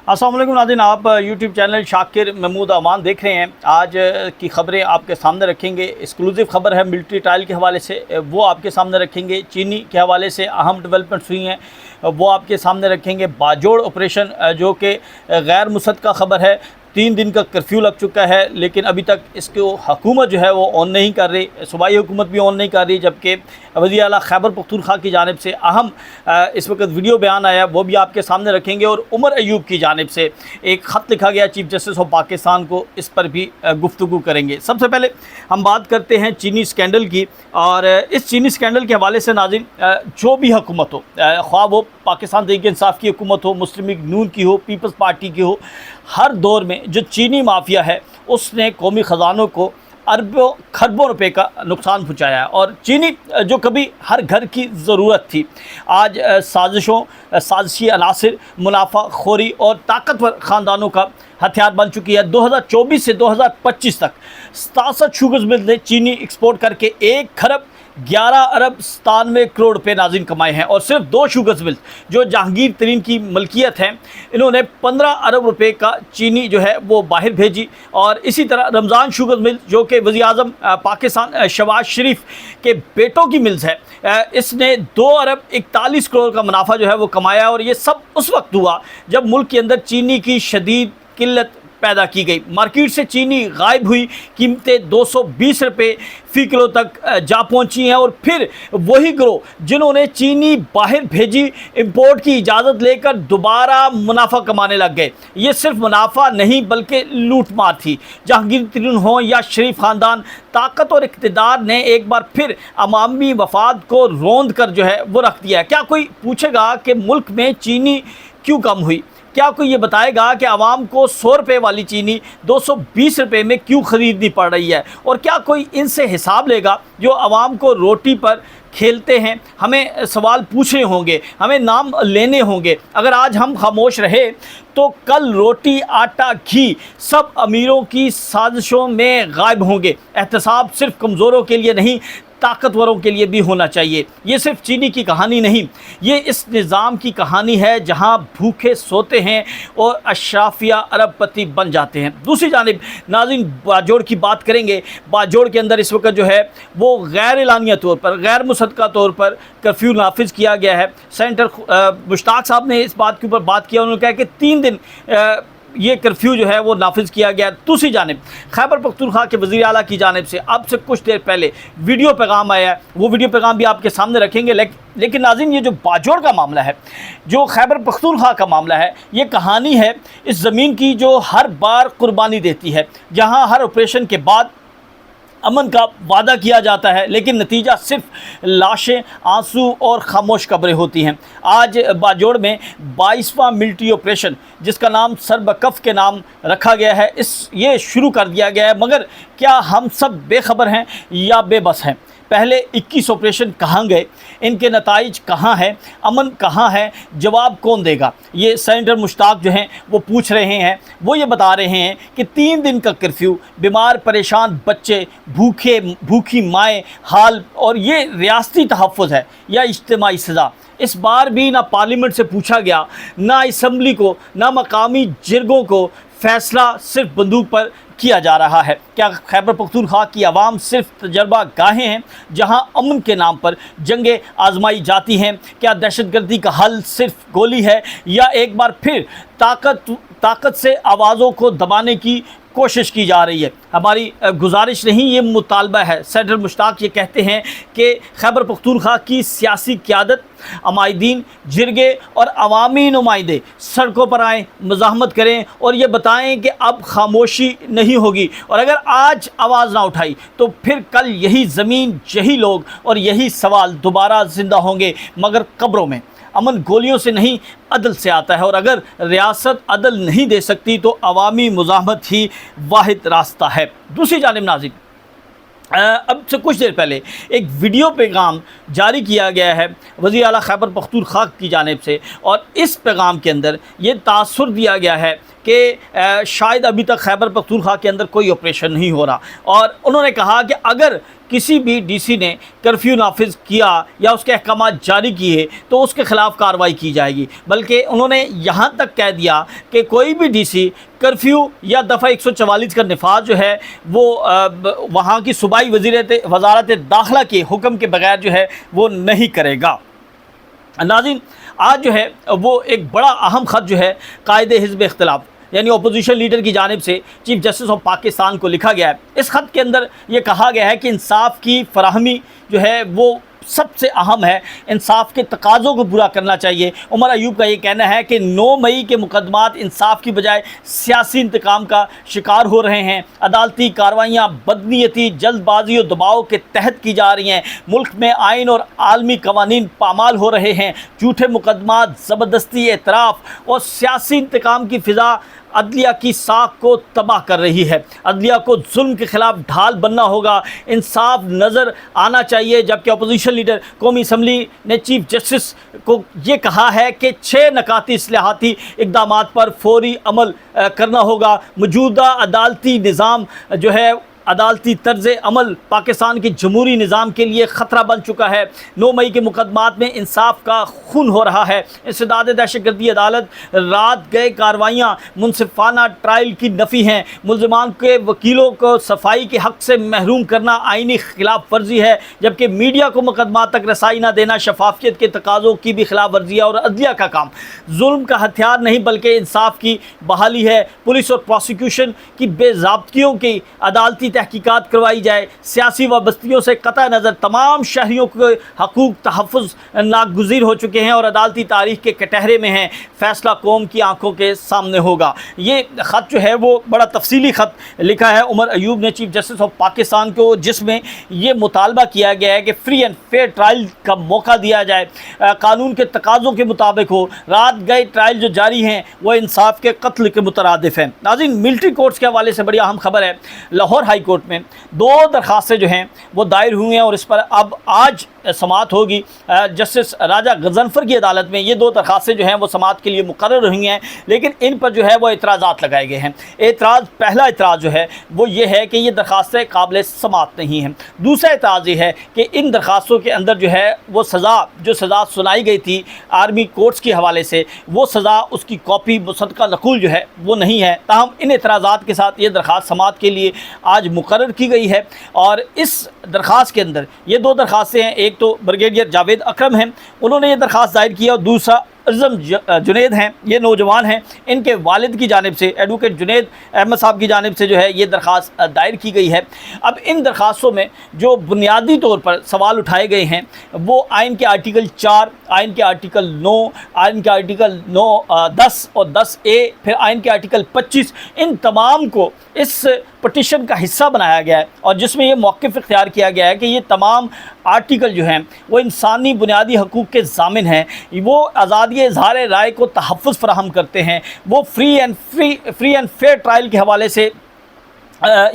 अस्सलाम वालेकुम नाज़रीन, आप यूट्यूब चैनल शाकिर महमूद अमान देख रहे हैं। आज की ख़बरें आपके सामने रखेंगे। एक्सक्लूसिव ख़बर है मिलिट्री ट्रायल के हवाले से, वो आपके सामने रखेंगे। चीनी के हवाले से अहम डेवलपमेंट्स हुई हैं, वो आपके सामने रखेंगे। बाजोड़ ऑपरेशन जो कि गैर मुसद्दक़ा ख़बर है, 3 दिन का कर्फ्यू लग चुका है, लेकिन अभी तक इसको हुकूमत जो है वो ऑन नहीं कर रही, सूबाई हुकूमत भी ऑन नहीं कर रही। जबकि वज़ीर आला खैबर पख्तूनख्वा की जानिब से अहम इस वक्त वीडियो बयान आया, वो भी आपके सामने रखेंगे। और उमर अयूब की जानिब से एक ख़त लिखा गया चीफ जस्टिस ऑफ पाकिस्तान को, इस पर भी गुफ्तगू करेंगे। सबसे पहले हम बात करते हैं चीनी स्कैंडल की। और इस चीनी स्कैंडल के हवाले से नाज़रीन, जो भी हुकूमत हो, ख्वाह वो पाकिस्तान तहरीक इंसाफ की हुकूमत हो, मुस्लिम लीग नून की हो, पीपल्स पार्टी की हो, हर दौर में जो चीनी माफिया है उसने कौमी ख़जानों को अरबों खरबों रुपए का नुकसान पहुँचाया है। और चीनी जो कभी हर घर की ज़रूरत थी, आज साजिशी अनासिर, मुनाफा खोरी और ताकतवर ख़ानदानों का हथियार बन चुकी है। 2024 से 2025 तक 67 शुगर मिल ने चीनी एक्सपोर्ट करके 1 खरब 11 अरब 97 करोड़ रुपये नाज़रीन कमाए हैं। और सिर्फ 2 शुगर मिल जो जहांगीर तरीन की मलकियत हैं, इन्होंने 15 अरब रुपए का चीनी जो है वो बाहर भेजी। और इसी तरह रमज़ान शुगर मिल जो कि वज़ीर आज़म पाकिस्तान शहबाज शरीफ के बेटों की मिल्स है, इसने 2 अरब 41 करोड़ का मुनाफा जो है वो कमाया। और ये सब उस वक्त हुआ जब मुल्क के अंदर चीनी की शदीद किल्लत पैदा की गई, मार्केट से चीनी गायब हुई, कीमतें 220 रुपये फ़ी किलो तक जा पहुंची हैं। और फिर वही गिरोह जिन्होंने चीनी बाहर भेजी, इंपोर्ट की इजाज़त लेकर दोबारा मुनाफा कमाने लग गए। ये सिर्फ मुनाफा नहीं बल्कि लूट मार थी। जहांगीर तरीन हो या शरीफ ख़ानदान, ताकत और इक़्तिदार ने एक बार फिर अवामी मफाद को रौंद कर जो है वो रख दिया है। क्या कोई पूछेगा कि मुल्क में चीनी क्यों कम हुई? क्या कोई ये बताएगा कि आवाम को 100 रुपये वाली चीनी 220 रुपये में क्यों ख़रीदनी पड़ रही है? और क्या कोई इनसे हिसाब लेगा जो आवाम को रोटी पर खेलते हैं? हमें सवाल पूछने होंगे, हमें नाम लेने होंगे। अगर आज हम खामोश रहे तो कल रोटी, आटा, घी सब अमीरों की साजिशों में गायब होंगे। एहतसाब सिर्फ कमज़ोरों के लिए नहीं, ताकतवरों के लिए भी होना चाहिए। ये सिर्फ चीनी की कहानी नहीं, ये इस निज़ाम की कहानी है जहां भूखे सोते हैं और अशराफिया अरबपति बन जाते हैं। दूसरी जानिब नाज़रीन, बाजोड़ की बात करेंगे। बाजोड़ के अंदर इस वक्त जो है वो गैर एलानिया तौर पर, गैर मुसद्दक़ा तौर पर कर्फ्यू नाफिज किया गया है। सेनेटर मुश्ताक साहब ने इस बात के ऊपर बात किया। उन्होंने कहा कि 3 दिन ये कर्फ्यू जो है वो नाफिज किया गया। दूसरी जानिब खैबर पख्तूनख्वा के वज़ीर आला की जानिब से अब से कुछ देर पहले वीडियो पैगाम आया है, वो वीडियो पैगाम भी आपके सामने रखेंगे। लेकिन नाज़रीन, ये जो बाजोड़ का मामला है, जो खैबर पख्तूनख्वा का मामला है, ये कहानी है इस ज़मीन की जो हर बार कुर्बानी देती है, जहाँ हर ऑपरेशन के बाद अमन का वादा किया जाता है, लेकिन नतीजा सिर्फ लाशें, आंसू और खामोश कब्रें होती हैं। आज बाजोड़ में 22वां मिलिट्री ऑपरेशन, जिसका नाम सरबकफ के नाम रखा गया है, ये शुरू कर दिया गया है। मगर क्या हम सब बेखबर हैं या बेबस हैं? पहले 21 ऑपरेशन कहाँ गए? इनके नताइज कहाँ हैं? अमन कहाँ है? जवाब कौन देगा? ये सेनेटर मुश्ताक जो हैं वो पूछ रहे हैं। वो ये बता रहे हैं कि 3 दिन का कर्फ्यू, बीमार परेशान बच्चे, भूखी माएँ हाल, और ये रियासती तहफ़्फ़ुज़ है या इज्तिमाई सज़ा? इस बार भी ना पार्लियामेंट से पूछा गया, ना असम्बली को, ना मकामी जिरगों को। फ़ैसला सिर्फ बंदूक पर किया जा रहा है। क्या खैबर पख्तूनख्वा की आवाम सिर्फ तजर्बा गाहें हैं जहां अमन के नाम पर जंगें आजमाई जाती हैं? क्या दहशतगर्दी का हल सिर्फ गोली है, या एक बार फिर ताकत से आवाज़ों को दबाने की कोशिश की जा रही है? हमारी गुजारिश नहीं, ये मुतालबा है। सेनेटर मुश्ताक ये कहते हैं कि खैबर पख्तूनख्वा की सियासी क़यादत, अमायदीन, जिरगे और अवामी नुमाइंदे सड़कों पर आएँ, मज़ाहमत करें और ये बताएं कि अब खामोशी नहीं होगी। और अगर आज आवाज़ ना उठाई तो फिर कल यही ज़मीन, यही लोग और यही सवाल दोबारा ज़िंदा होंगे, मगर कब्रों में। अमन गोलियों से नहीं, अदल से आता है। और अगर रियासत अदल नहीं दे सकती तो अवामी मुज़ाहमत ही वाहिद रास्ता है। दूसरी जानिब नाज़रीन, अब से कुछ देर पहले एक वीडियो पैगाम जारी किया गया है वज़ीर आला खैबर पख्तूनख्वा की जानिब से, और इस पैगाम के अंदर ये तासुर दिया गया है कि शायद अभी तक खैबर पख्तूनख्वा के अंदर कोई ऑपरेशन नहीं हो रहा, और उन्होंने कहा कि अगर किसी भी डीसी ने कर्फ्यू नाफिज किया या उसके अहकाम जारी किए तो उसके ख़िलाफ़ कार्रवाई की जाएगी। बल्कि उन्होंने यहाँ तक कह दिया कि कोई भी डीसी कर्फ्यू या दफ़ा 144 का नफाज जो है वो वहाँ की सूबाई वज़ारत दाखिला के हुक्म के बगैर जो है वो नहीं करेगा। नाज़रीन, आज जो है वो एक बड़ा अहम ख़त जो है कायदे हिज़्ब इख्तिलाफ यानी अपोजिशन लीडर की जानिब से चीफ जस्टिस ऑफ पाकिस्तान को लिखा गया है। इस ख़त के अंदर ये कहा गया है कि इंसाफ की फराहमी जो है वो सबसे अहम है, इंसाफ के तकाज़ों को पूरा करना चाहिए। उमर अयूब का ये कहना है कि 9 मई के मुकदमात इंसाफ की बजाय सियासी इंतकाम का शिकार हो रहे हैं। अदालती कार्रवाइयाँ बदनीयती, जल्दबाजी और दबाव के तहत की जा रही हैं। मुल्क में आइन और आलमी कवानीन पामाल हो रहे हैं। झूठे मुकदमात, ज़बरदस्ती एतराफ़ और सियासी इंतकाम की फ़िज़ा अदलिया की साख को तबाह कर रही है। अदलिया को जुल्म के ख़िलाफ़ ढाल बनना होगा, इंसाफ नज़र आना चाहिए। जबकि अपोजिशन लीडर कौमी असम्बली ने चीफ जस्टिस को ये कहा है कि 6 नकाती इस्लाहाती इक़दामात पर फौरी अमल करना होगा। मौजूदा अदालती निज़ाम जो है, अदालती तर्ज़ अमल पाकिस्तान के जमहूरी निज़ाम के लिए ख़तरा बन चुका है। 9 मई के मुकदमात में इंसाफ का खून हो रहा है। इंसदाद दहशतगर्दी अदालत रात गए कार्रवाइयाँ मुनसिफाना ट्रायल की नफ़ी हैं। मुल्ज़िमान के वकीलों को सफाई के हक़ से महरूम करना आइनी खिलाफ वर्जी है। जबकि मीडिया को मुकदमा तक रसाई न देना शफाफियत के तकाज़ों की भी खिलाफ वर्जी है। और अदलिया का काम जुल्म का हथियार नहीं बल्कि इंसाफ की बहाली है। पुलिस और प्रोसिक्यूशन की बेज़ाब्तियों की अदालती तहकीकात करवाई जाए। सियासी वाबस्तियों से कतई नज़र तमाम शहरियों के हकूक़ तहफ़्फ़ुज़ नागुज़ीर हो चुके हैं और अदालती तारीख़ के कटहरे में हैं। फ़ैसला कौम की आंखों के सामने होगा। ये ख़त जो है वो बड़ा तफसीली ख़त लिखा है उमर अयूब ने चीफ जस्टिस ऑफ पाकिस्तान को, जिसमें ये मुतालबा किया गया है कि फ्री एंड फेयर ट्रायल का मौका दिया जाए, कानून के तकाज़ों के मुताबिक हो। रात गए ट्रायल जो जारी हैं वो इंसाफ के कत्ल के मुतरादिफ हैं। नाज़रीन, मिलिट्री कोर्ट्स के हवाले से बड़ी अहम खबर है। लाहौर हाई कोर्ट में 2 दरखास्तें जो हैं वो दायर हुई हैं और इस पर अब आज समाअत होगी। जस्टिस राजा गजनफर की अदालत में ये 2 दरखास्तें जो हैं वो समाअत के लिए मुकर्रर हुई हैं, लेकिन इन पर जो है वो एतराज़ात लगाए गए हैं। पहला एतराज़ जो है वो ये है कि ये दरखास्तें काबिल समाअत नहीं हैं। दूसरा एतराज़ ये है कि इन दरखास्तों के अंदर जो है वो सज़ा सुनाई गई थी आर्मी कोर्ट्स के हवाले से, वो सज़ा उसकी कॉपी मुसद्दक़ा नक़ूल जो है वो नहीं है। ताहम इन एतराज़ात के साथ ये दरखास्त समाअत के लिए आज मुकर्रर की गई है। और इस दरखास्त के अंदर ये 2 दरखास्तें हैं। एक तो ब्रिगेडियर जावेद अकरम हैं, उन्होंने ये दरखास्त दायर किया, और दूसरा अज़म जुनैद हैं, ये नौजवान हैं, इनके वालिद की जानिब से एडवोकेट जुनैद अहमद साहब की जानिब से जो है ये दरखास्त दायर की गई है। अब इन दरखास्तों में जो बुनियादी तौर पर सवाल उठाए गए हैं वो आइन के आर्टिकल 4, आइन के आर्टिकल 9, आइन के आर्टिकल 10 और 10A, फिर आइन के आर्टिकल 25, इन तमाम को इस पटिशन का हिस्सा बनाया गया है और जिसमें ये मौक़िफ़ इख्तियार किया गया है कि ये तमाम आर्टिकल जो हैं वो इंसानी बुनियादी हकूक़ के ज़ामिन हैं, वो आज़ादी इज़हार राय को तहफ़्फ़ुज़ फ़राहम करते हैं, वो फ्री एंड फेयर ट्रायल के हवाले से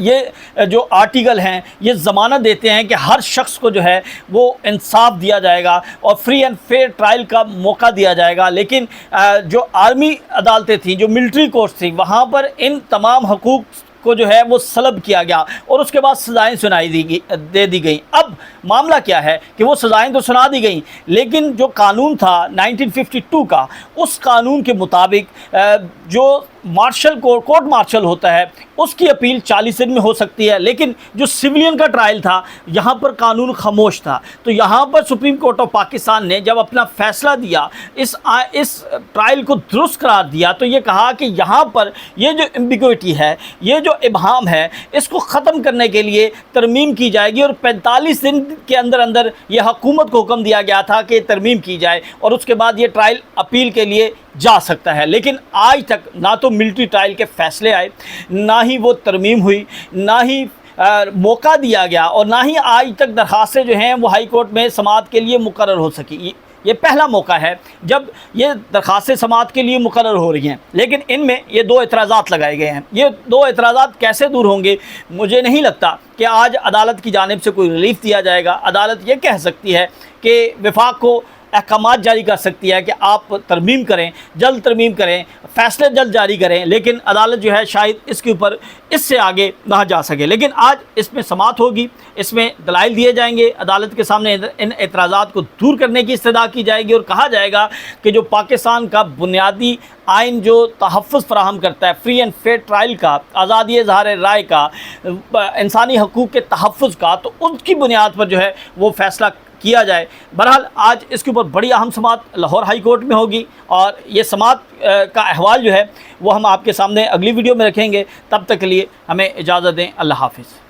ये जो आर्टिकल हैं ये ज़मानत देते हैं कि हर शख्स को जो है वो इंसाफ दिया जाएगा और फ्री एंड फेयर ट्रायल का मौका दिया जाएगा। लेकिन जो आर्मी अदालतें थीं, जो मिलिट्री कोर्ट्स थी, वहाँ पर इन तमाम हकूक़ को जो है वो सलब किया गया और उसके बाद सज़ाएँ दे दी गई। अब मामला क्या है कि वो सज़ाएँ तो सुना दी गई, लेकिन जो कानून था 1952 का, उस कानून के मुताबिक जो कोर्ट मार्शल होता है उसकी अपील 40 दिन में हो सकती है, लेकिन जो सिविलियन का ट्रायल था यहाँ पर कानून खामोश था। तो यहाँ पर सुप्रीम कोर्ट ऑफ पाकिस्तान ने जब अपना फ़ैसला दिया, इस ट्रायल को दुरुस्त करार दिया, तो ये कहा कि यहाँ पर ये जो एम्बिग्विटी है, ये जो इबहम है, इसको ख़त्म करने के लिए तरमीम की जाएगी और 45 दिन के अंदर अंदर ये हुकूमत को हुक्म दिया गया था कि तरमीम की जाए और उसके बाद ये ट्रायल अपील के लिए जा सकता है। लेकिन आज तक ना तो मिलिट्री ट्रायल के फ़ैसले आए, ना ही वो तरमीम हुई, ना ही मौका दिया गया और ना ही आज तक दरखास्तें जो हैं वो हाई कोर्ट में समाअत के लिए मुकर्रर हो सकी। ये पहला मौका है जब ये दरखास्तें समाअत के लिए मुकर्रर हो रही हैं, लेकिन इनमें ये 2 एतराज़ात लगाए गए हैं। ये 2 एतराज़ात कैसे दूर होंगे? मुझे नहीं लगता कि आज अदालत की जानिब से कोई रिलीफ दिया जाएगा। अदालत ये कह सकती है कि वफाक को अहकामात जारी कर सकती है कि आप तरमीम करें, जल्द तरमीम करें, फ़ैसले जल्द जारी करें, लेकिन अदालत जो है शायद इसके ऊपर इससे आगे ना जा सके। लेकिन आज इसमें समाअत होगी, इसमें दलाइल दिए जाएंगे, अदालत के सामने इन एतराज़ात को दूर करने की इस्तदा की जाएगी और कहा जाएगा कि जो पाकिस्तान का बुनियादी आइन जो तहफ़्फ़ुज़ फ़राहम करता है, फ्री एंड फेयर ट्रायल का, आज़ादी इज़हार राय का, इंसानी हकूक़ के तहफ़्फ़ुज़ का, तो उसकी बुनियाद पर जो है वो फ़ैसला किया जाए। बहरहाल आज इसके ऊपर बड़ी अहम समाअत लाहौर हाई कोर्ट में होगी और ये समाअत का अहवाल जो है वो हम आपके सामने अगली वीडियो में रखेंगे। तब तक के लिए हमें इजाज़त दें। अल्लाह हाफ़िज़।